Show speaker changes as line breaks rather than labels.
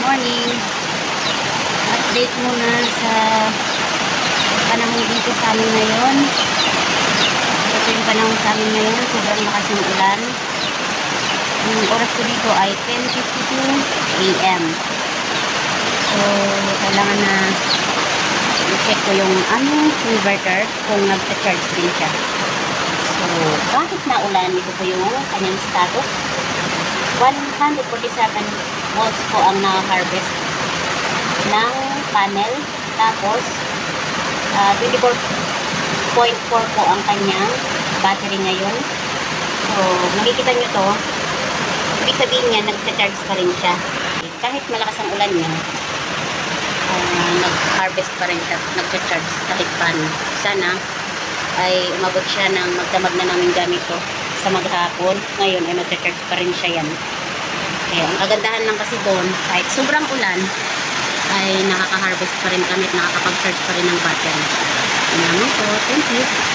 morning. Update muna sa panahon dito sa amin ngayon. Ito yung panahon sa amin ngayon. Sobrang lakas ng ulan. Yung oras ko dito ay 10:52 AM. So, kailangan na i-check ko yung inverter kung nagta-charge din siya. So, bakit naulan? Ito po yung kanyang status. 147 volts po ang na-harvest ng panel. Tapos, 24.4 po ang kanyang battery ngayon. So, makikita nyo to. Ibig sabihin niya, nagcha-charge pa rin siya. Kahit malakas ang ulan niya, nag-harvest pa rin siya, nagcha-charge kahit paano. Sana ay umabot siya ng magdamag na namin gamit to sa maghapon. Ngayon ay magcha-charge pa rin siya yan. Kaya ang kagandahan lang kasi doon, kahit sobrang ulan, ay nakaka-harvest pa rin kami at nakakapag-charge pa rin ng battery. Yun naman po. Thank you.